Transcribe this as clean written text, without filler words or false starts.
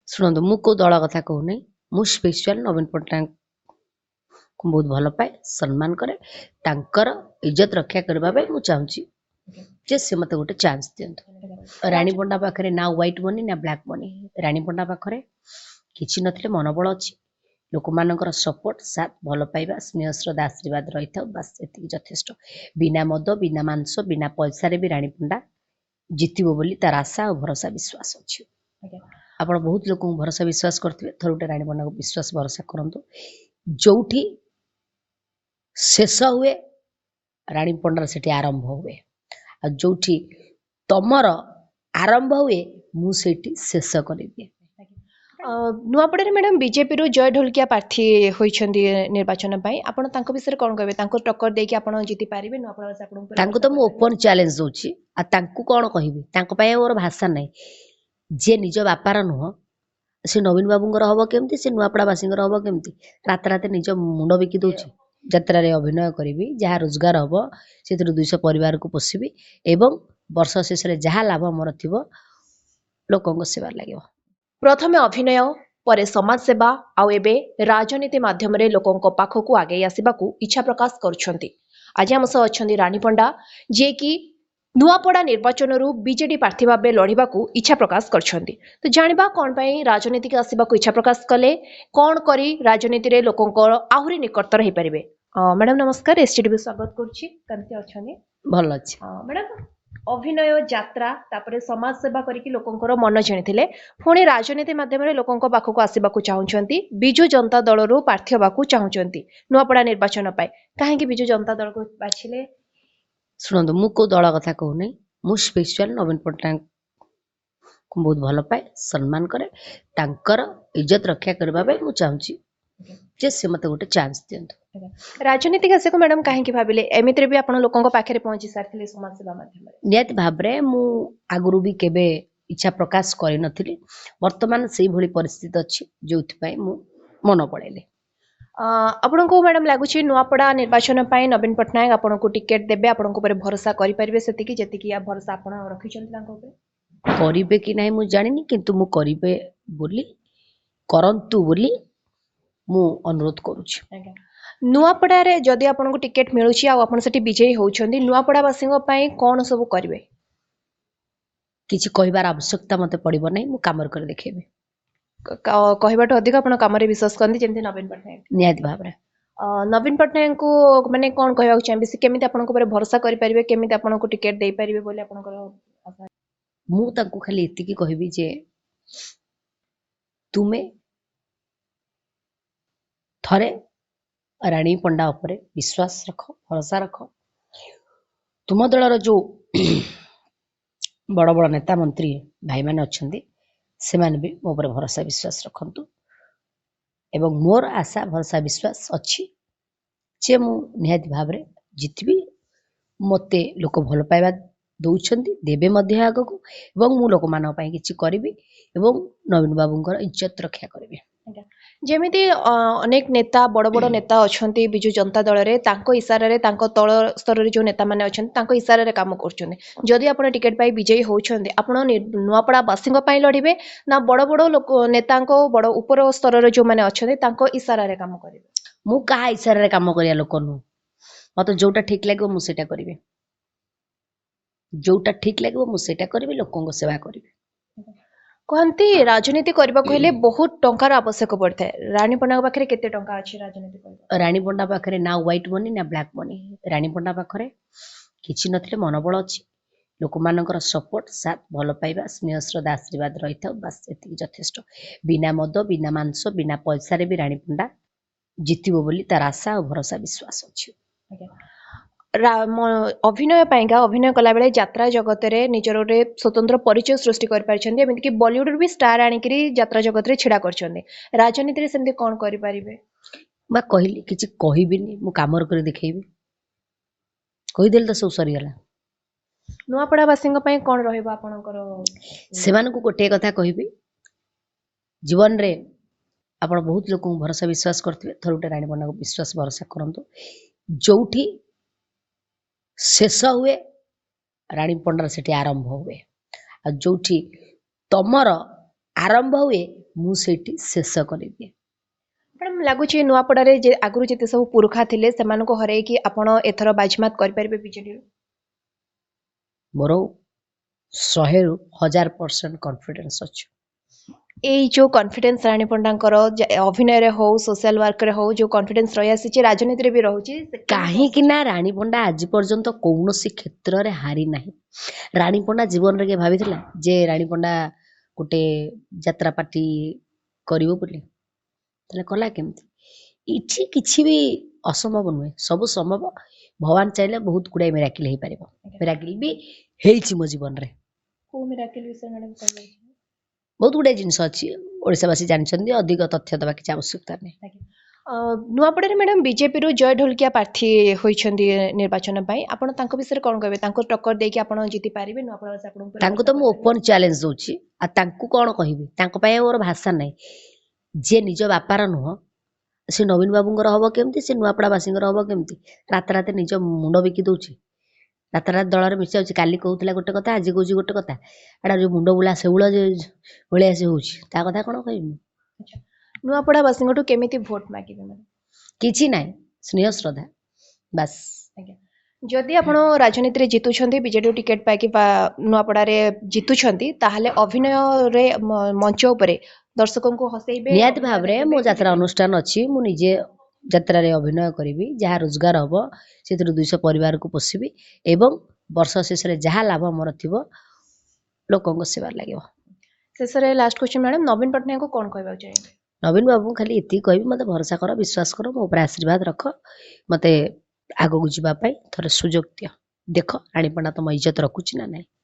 ଶୁଣନ୍ତୁ ମୁଁ କୋଉ ଦଳ କଥା କହୁନି। ମୁଁ ସ୍ପେଶିଆଲ ନବୀନ ପଟ୍ଟନାୟକଙ୍କୁ ବହୁତ ଭଲ ପାଏ, ସମ୍ମାନ କରେ। ତାଙ୍କର ଇଜ୍ଜତ ରକ୍ଷା କରିବା ପାଇଁ ମୁଁ ଚାହୁଁଛି ଯେ ସେ ମୋତେ ଗୋଟେ ଚାନ୍ସ ଦିଅନ୍ତୁ। ରାଣୀ ପଣ୍ଡା ପାଖରେ ନା ହ୍ୱାଇଟ୍ ମନି ନା ବ୍ଲାକ୍ ମନି। ରାଣୀ ପଣ୍ଡା ପାଖରେ କିଛି ନଥିଲେ ମନୋବଳ ଅଛି, ଲୋକମାନଙ୍କର ସପୋର୍ଟ, ସାଥ, ଭଲ ପାଇବା, ସ୍ନେହ ଶ୍ରଦ୍ଧା, ଆଶୀର୍ବାଦ ରହିଥାଉ, ବାସ୍ ଏତିକି ଯଥେଷ୍ଟ। ବିନା ମଦ, ବିନା ମାଂସ, ବିନା ପଇସାରେ ବି ରାଣୀ ପଣ୍ଡା ଜିତିବ ବୋଲି ତାର ଆଶା ଆଉ ଭରସା ବିଶ୍ୱାସ ଅଛି। ଆପଣ ବହୁତ ଲୋକଙ୍କୁ ଭରସା ବିଶ୍ୱାସ କରିଥିବେ, ଥରେ ଗୋଟେ ରାଣୀ ପଣ୍ଡାକୁ ବିଶ୍ୱାସ ଭରସା କରନ୍ତୁ। ଯୋଉଠି ଶେଷ ହୁଏ ରାଣୀ ପଣ୍ଡାର ସେଠି ଆରମ୍ଭ ହୁଏ, ଆଉ ଯୋଉଠି ତମର ଆରମ୍ଭ ହୁଏ ମୁଁ ସେଇଠି ଶେଷ କରିଦିଏ। ନୂଆପଡ଼ାରେ ମ୍ୟାଡ଼ାମ ବିଜେପିରୁ ଜୟ ଢୋଲକିଆ ପ୍ରାର୍ଥୀ ହୋଇଛନ୍ତି ନିର୍ବାଚନ ପାଇଁ, ଆପଣ ତାଙ୍କ ବିଷୟରେ କ'ଣ କହିବେ? ତାଙ୍କୁ ଟକ୍କର ଦେଇକି ଆପଣ ଜିତି ପାରିବେ? ନୂଆପଡ଼ାବାସୀ ଆପଣଙ୍କୁ ତାଙ୍କୁ ତ ମୁଁ ଓପନ ଚ୍ୟାଲେଞ୍ଜ ଦଉଛି, ଆଉ ତାଙ୍କୁ କ'ଣ କହିବି? ତାଙ୍କ ପାଇଁ ମୋର ଭାଷା ନାହିଁ। ଯିଏ ନିଜ ବାପାର ନୁହଁ ସେ ନବୀନ ବାବୁଙ୍କର ହବ କେମିତି, ସେ ନୂଆପଡ଼ାବାସୀଙ୍କର ହବ କେମିତି? ରାତାରାତି ନିଜ ମୁଣ୍ଡ ବିକି ଦଉଛି। ଯାତ୍ରାରେ ଅଭିନୟ କରିବି, ଯାହା ରୋଜଗାର ହବ ସେଥିରୁ 200 ପରିବାରକୁ ପୋଷିବି ଏବଂ ବର୍ଷ ଶେଷରେ ଯାହା ଲାଭ ମୋର ଥିବ ଲୋକଙ୍କ ସେବାରେ ଲାଗିବ। ପ୍ରଥମେ ଅଭିନୟ, ପରେ ସମାଜ ସେବା, ଆଉ ଏବେ ରାଜନୀତି ମାଧ୍ୟମରେ ଲୋକଙ୍କ ପାଖକୁ ଆଗେଇ ଆସିବାକୁ ଇଚ୍ଛା ପ୍ରକାଶ କରୁଛନ୍ତି। ଆଜି ଆମ ସହ ଅଛନ୍ତି ରାଣୀ ପଣ୍ଡା, ଯିଏକି ନୂଆପଡ଼ା ନିର୍ବାଚନରୁ ବିଜେଡି ପ୍ରାର୍ଥୀ ଭାବେ ଲଢ଼ିବାକୁ ଇଚ୍ଛା ପ୍ରକାଶ କରିଛନ୍ତି। ତ ଜାଣିବା କ'ଣ ପାଇଁ ରାଜନୀତିକୁ ଆସିବାକୁ ଇଚ୍ଛା ପ୍ରକାଶ କଲେ, କ'ଣ କରି ରାଜନୀତିରେ ଲୋକଙ୍କର ଆହୁରି ନିକଟତର ହେଇପାରିବେ। ମ୍ୟାଡ଼ାମ ନମସ୍କାର, STV ସ୍ୱାଗତ କରୁଛି। କେମିତି ଅଛନ୍ତି? ଭଲ ଅଛି। ମ୍ୟାଡ଼ାମ ଅଭିନୟ, ଯାତ୍ରା, ତାପରେ ସମାଜ ସେବା କରିକି ଲୋକଙ୍କର ମନ ଜିଣିଥିଲେ, ପୁଣି ରାଜନୀତି ମାଧ୍ୟମରେ ଲୋକଙ୍କ ପାଖକୁ ଆସିବାକୁ ଚାହୁଁଛନ୍ତି, ବିଜୁ ଜନତା ଦଳରୁ ପ୍ରାର୍ଥୀ ହେବାକୁ ଚାହୁଁଛନ୍ତି ନୂଆପଡ଼ା ନିର୍ବାଚନ ପାଇଁ। କାହିଁକି ବିଜୁ ଜନତା ଦଳକୁ ବାଛିଲେ? ଶୁଣନ୍ତୁ ମୁଁ କୋଉ ଦଳ କଥା କହୁନି। ମୁଁ ସ୍ପେଶିଆଲ ନବୀନ ପଟ୍ଟନାୟକଙ୍କୁ ବହୁତ ଭଲ ପାଏ, ସମ୍ମାନ କରେ। ତାଙ୍କର ଇଜ୍ଜତ ରକ୍ଷା କରିବା ପାଇଁ ମୁଁ ଚାହୁଁଛି ଯେ ସେ ମୋତେ ଗୋଟେ ଚାନ୍ସ ଦିଅନ୍ତୁ। ରାଜନୀତିକ ଆସିବାକୁ ମ୍ୟାଡ଼ାମ କାହିଁକି ଭାବିଲେ? ଏମିତିରେ ବି ଆପଣ ଲୋକଙ୍କ ପାଖରେ ପହଞ୍ଚି ସାରିଥିଲେ ସମାଜ ସେବା ମାଧ୍ୟମରେ। ନିହାତି ଭାବରେ ମୁଁ ଆଗରୁ ବି କେବେ ଇଚ୍ଛା ପ୍ରକାଶ କରିନଥିଲି। ବର୍ତ୍ତମାନ ସେଇଭଳି ପରିସ୍ଥିତି ଅଛି ଯୋଉଥିପାଇଁ ମୁଁ ମନ ପଳେଇଲି। ଆପଣଙ୍କୁ ମ୍ୟାଡ଼ାମ ଲାଗୁଛି ନୂଆପଡ଼ା ନିର୍ବାଚନ ପାଇଁ ନବୀନ ପଟ୍ଟନାୟକ ଆପଣଙ୍କୁ ଟିକେଟ ଦେବେ, ଆପଣଙ୍କ ଉପରେ ଭରସା କରିପାରିବେ ସେତିକି ଯେତିକି ଭରସା ଆପଣ ରଖିଛନ୍ତି ତାଙ୍କ ଉପରେ? କରିବେ କି ନାହିଁ ମୁଁ ଜାଣିନି, କିନ୍ତୁ ମୁଁ କରିବେ ବୋଲି, କରନ୍ତୁ ବୋଲି ମୁଁ ଅନୁରୋଧ କରୁଛି। ନୂଆପଡ଼ାରେ ଯଦି ଆପଣଙ୍କୁ ଟିକେଟ ମିଳୁଛି ଆଉ ଆପଣ ସେଠି ବିଜୟୀ ହେଉଛନ୍ତି, ନୂଆପଡ଼ାବାସୀଙ୍କ ପାଇଁ କ'ଣ ସବୁ କରିବେ? କିଛି କହିବାର ଆବଶ୍ୟକତା ମୋତେ ପଡ଼ିବ ନାହିଁ, ମୁଁ କାମରେ କରି ଦେଖେଇବି। କହିବାଠୁ ଅଧିକ ଆପଣ କାମରେ ବିଶ୍ୱାସ କରନ୍ତି, ଯେମିତି ନବୀନ ପଟ୍ଟନାୟକ। ନିହାତି ଭାବରେ। ନବୀନ ପଟ୍ଟନାୟକଙ୍କୁ ମାନେ କ'ଣ କହିବାକୁ ଚାହିଁବେ? ସେ କେମିତି ଆପଣଙ୍କ ଉପରେ ଭରସା କରିପାରିବେ, କେମିତି ଆପଣଙ୍କୁ ଟିକେଟ ଦେଇପାରିବେ ବୋଲି ଆପଣଙ୍କର ଆଶା? ମୁଁ ତାଙ୍କୁ ଖାଲି ଏତିକି କହିବି ଯେ ତୁମେ ଥରେ ରାଣୀ ପଣ୍ଡା ଉପରେ ବିଶ୍ୱାସ ରଖ, ଭରସା ରଖ। ତୁମ ଦଳର ଯୋଉ ବଡ଼ ବଡ଼ ନେତା ମନ୍ତ୍ରୀ ଭାଇମାନେ ଅଛନ୍ତି ସେମାନେ ବି ମୋ ଉପରେ ଭରସା ବିଶ୍ୱାସ ରଖନ୍ତୁ ଏବଂ ମୋର ଆଶା ଭରସା ବିଶ୍ୱାସ ଅଛି ଯେ ମୁଁ ନିହାତି ଭାବରେ ଜିତିବି। ମୋତେ ଲୋକ ଭଲ ପାଇବା ଦଉଛନ୍ତି, ଦେବେ ମଧ୍ୟ ଆଗକୁ, ଏବଂ ମୁଁ ଲୋକମାନଙ୍କ ପାଇଁ କିଛି କରିବି ଏବଂ ନବୀନ ବାବୁଙ୍କର ଇଜ୍ଜତ ରକ୍ଷା କରିବି। ଯେମିତି ଅନେକ ନେତା, ବଡ଼ ବଡ଼ ନେତା ଅଛନ୍ତି ବିଜୁ ଜନତା ଦଳରେ, ତାଙ୍କ ଇସାରାରେ ତାଙ୍କ ତଳ ସ୍ତରରେ ଯେଉଁ ନେତାମାନେ ଅଛନ୍ତି ତାଙ୍କ ଇସାରାରେ କାମ କରୁଛନ୍ତି। ଯଦି ଆପଣ ଟିକେଟ ପାଇ ବିଜୟୀ ହେଉଛନ୍ତି, ଆପଣ ନୂଆପଡ଼ାବାସୀଙ୍କ ପାଇଁ ଲଢ଼ିବେ ନା ବଡ଼ ବଡ଼ ଲୋକ ନେତାଙ୍କ, ବଡ଼ ଉପର ସ୍ତରରେ ଯେଉଁମାନେ ଅଛନ୍ତି ତାଙ୍କ ଇସାରାରେ କାମ କରିବେ? ମୁଁ କାହା ଇସାରାରେ କାମ କରିବା ଲୋକ ନୁହଁ। ମୋତେ ଯୋଉଟା ଠିକ ଲାଗିବ ମୁଁ ସେଇଟା କରିବି, ଯୋଉଟା ଠିକ ଲାଗିବ ମୁଁ ସେଇଟା କରିବି, ଲୋକଙ୍କ ସେବା କରିବି। କୁହନ୍ତି ରାଜନୀତି କରିବାକୁ ହେଲେ ବହୁତ ଟଙ୍କାର ଆବଶ୍ୟକ ପଡ଼ିଥାଏ। ରାଣୀ ପଣ୍ଡାଙ୍କ ପାଖରେ କେତେ ଟଙ୍କା ଅଛି ରାଜନୀତି କରିବା? ରାଣୀ ପଣ୍ଡା ପାଖରେ ନା ହ୍ୱାଇଟ୍ ମନି ନା ବ୍ଲାକ୍ ମନି। ରାଣୀ ପଣ୍ଡା ପାଖରେ କିଛି ନଥିଲେ ମନୋବଳ ଅଛି, ଲୋକମାନଙ୍କର ସପୋର୍ଟ, ସାଥ, ଭଲ ପାଇବା, ସ୍ନେହ ଶ୍ରଦ୍ଧା, ଆଶୀର୍ବାଦ ରହିଥାଉ, ବାସ୍ ଏତିକି ଯଥେଷ୍ଟ। ବିନା ମଦ, ବିନା ମାଂସ, ବିନା ପଇସାରେ ବି ରାଣୀ ପଣ୍ଡା ଜିତିବ ବୋଲି ତାର ଆଶା ଆଉ ଭରସା ବିଶ୍ୱାସ ଅଛି। ଅଭିନୟ ପାଇଁକା ଅଭିନୟ କଲାବେଳେ ଯାତ୍ରା ଜଗତରେ ନିଜର ଗୋଟେ ସ୍ୱତନ୍ତ୍ର ପରିଚୟ ସୃଷ୍ଟି କରିପାରିଛନ୍ତି, ଏମିତିକି ବଲିଉଡରୁ ବି ଷ୍ଟାର ଆଣିକିରି ଯାତ୍ରା ଜଗତରେ ଛିଡ଼ା କରିଛନ୍ତି। ରାଜନୀତିରେ ସେମିତି କ'ଣ କରିପାରିବେ? ବା କହିଲି କିଛି କହିବିନି, ମୁଁ କାମରେ କରି ଦେଖେଇବି। କହିଦେଲି ତ ସବୁ ସରିଗଲା। ନୂଆପଡ଼ାବାସୀଙ୍କ ପାଇଁ କ'ଣ ରହିବ ଆପଣଙ୍କର? ସେମାନଙ୍କୁ ଗୋଟିଏ କଥା କହିବି, ଜୀବନରେ ଆପଣ ବହୁତ ଲୋକଙ୍କୁ ଭରସା ବିଶ୍ୱାସ କରିଥିବେ, ଥରେ ଗୋଟେ ରାଣୀ ପଣ୍ଡାକୁ ବିଶ୍ୱାସ ଭରସା କରନ୍ତୁ। ଯୋଉଠି ଶେଷ ହୁଏ ରାଣୀ ପଣ୍ଡାର ସେଠି ଆରମ୍ଭ ହୁଏ, ଆଉ ଯୋଉଠି ତମର ଆରମ୍ଭ ହୁଏ ମୁଁ ସେଇଠି ଶେଷ କରିଦିଏ। ମ୍ୟାଡ଼ାମ୍ ଲାଗୁଛି ନୂଆପଡ଼ାରେ ଯେ ଆଗରୁ ଯେତେ ସବୁ ପୁରୁଖା ଥିଲେ ସେମାନଙ୍କୁ ହରେଇକି ଆପଣ ଏଥର ବାଜିମାତ କରିପାରିବେ ବିଜେଡିରୁ? ମୋର 100ରୁ 1000% କନଫିଡେନ୍ସ ଅଛି। ଏଇ ଯୋଉ କନଫିଡେନ୍ସ ରାଣୀ ପଣ୍ଡାଙ୍କର ଅଭିନୟରେ ହଉ ସୋସିଆଲ ୱାର୍କରେ ହଉ ଯୋଉ କନଫିଡେନ୍ସ ରହିଆସିଛି ରାଜନୀତିରେ ବି ରହୁଛି କାହିଁକି ନା ରାଣୀ ପଣ୍ଡା ଆଜି ପର୍ଯ୍ୟନ୍ତ କୌଣସି କ୍ଷେତ୍ରରେ ହାରି ନାହିଁ। ରାଣୀ ପଣ୍ଡା ଜୀବନରେ କିଏ ଭାବିଥିଲା ଯେ ରାଣୀ ପଣ୍ଡା ଗୋଟେ ଯାତ୍ରା ପାର୍ଟି କରିବ ବୋଲି? ତାହେଲେ କଲା କେମିତି? ଏଠି କିଛି ବି ଅସମ୍ଭବ ନୁହେଁ, ସବୁ ସମ୍ଭବ। ଭଗବାନ ଚାହିଁଲେ ବହୁତ ଗୁଡ଼ାଏ ମିରାକିଲ ହେଇପାରିବ। ମିରାକିଲ ବି ହେଇଛି ମୋ ଜୀବନରେ। କୋଉ ମିରାକିଲ ବିଷୟ ମ୍ୟାଡ଼ାମ୍ କହିବେ? ବହୁତ ଗୁଡ଼ାଏ ଜିନିଷ ଅଛି, ଓଡ଼ିଶାବାସୀ ଜାଣିଛନ୍ତି, ଅଧିକ ତଥ୍ୟ ଦେବା କିଛି ଆବଶ୍ୟକତା ନାହିଁ। ନୂଆପଡ଼ାରେ ମ୍ୟାଡ଼ାମ୍ ବିଜେପିରୁ ଜୟ ଢୋଲକିଆ ପ୍ରାର୍ଥୀ ହୋଇଛନ୍ତି ନିର୍ବାଚନ ପାଇଁ, ଆପଣ ତାଙ୍କ ବିଷୟରେ କ'ଣ କହିବେ? ତାଙ୍କୁ ଟକ୍କର ଦେଇକି ଆପଣ ଜିତି ପାରିବେ? ନୂଆପଡ଼ାବାସୀ ଆପଣଙ୍କୁ ତାଙ୍କୁ ତ ମୁଁ ଓପନ ଚ୍ୟାଲେଞ୍ଜ ଦଉଛି, ଆଉ ତାଙ୍କୁ କ'ଣ କହିବି? ତାଙ୍କ ପାଇଁ ମୋର ଭାଷା ନାହିଁ। ଯିଏ ନିଜ ବାପାର ନୁହଁ, ସେ ନବୀନ ବାବୁଙ୍କର ହବ କେମିତି? ସେ ନୂଆପଡ଼ାବାସୀଙ୍କର ହବ କେମିତି? ରାତାରାତି ନିଜ ମୁଣ୍ଡ ବିକି ଦଉଛି, ରାତାରାତି ଦଳରେ ମିଶି ଯାଉଛି। କାଲି କହୁଥିଲା ଗୋଟେ କଥା, ଆଜି କହୁଛି ଗୋଟେ କଥା। ଏଟା ଯୋଉ ମୁଣ୍ଡ ବୁଲା ସେଉଳ ଭଳିଆ ସେ ହଉଛି, ତା କଥା କ'ଣ କହିବି? ନୂଆପଡ଼ାବାସୀଙ୍କଠୁ କେମିତି ଭୋଟ ମାଗିବେ ମ୍ୟାଡ଼ାମ୍? କିଛି ନାହିଁ, ସ୍ନେହ ଶ୍ରଦ୍ଧା ବାସ୍। ଆଜ୍ଞା, ଯଦି ଆପଣ ରାଜନୀତିରେ ଜିତୁଛନ୍ତି, ବିଜେଡି ଟିକେଟ୍ ପାଇକି ବା ନୂଆପଡ଼ାରେ ଜିତୁଛନ୍ତି, ତାହେଲେ ଅଭିନୟରେ ମଞ୍ଚ ଉପରେ ଦର୍ଶକଙ୍କୁ ହସେଇବେ? ନିହାତି ଭାବରେ ମୋ ଯାତ୍ରା ଅନୁଷ୍ଠାନ ଅଛି, ମୁଁ ନିଜେ ଯାତ୍ରାରେ ଅଭିନୟ କରିବି। ଯାହା ରୋଜଗାର ହବ ସେଥିରୁ 200 ପରିବାରକୁ ପୋଷିବି ଏବଂ ବର୍ଷ ଶେଷରେ ଯାହା ଲାଭ ମୋର ଥିବ ଲୋକଙ୍କ ସେବାରେ ଲାଗିବ। ଶେଷରେ ଲାଷ୍ଟ କ୍ୱେଶ୍ଚନ୍ ମ୍ୟାଡ଼ାମ୍, ନବୀନ ପଟ୍ଟନାୟକଙ୍କୁ କ'ଣ କହିବାକୁ ଚାହିଁବେ? ନବୀନ ବାବୁଙ୍କୁ ଖାଲି ଏତିକି କହିବି, ମୋତେ ଭରସା କର, ବିଶ୍ୱାସ କର, ମୋ ଉପରେ ଆଶୀର୍ବାଦ ରଖ, ମୋତେ ଆଗକୁ ଯିବା ପାଇଁ ଥରେ ସୁଯୋଗ ଦିଅ। ଦେଖ ରାଣୀ ପଣ୍ଡା ତମ ଇଜ୍ଜତ ରଖୁଛି ନା ନାହିଁ।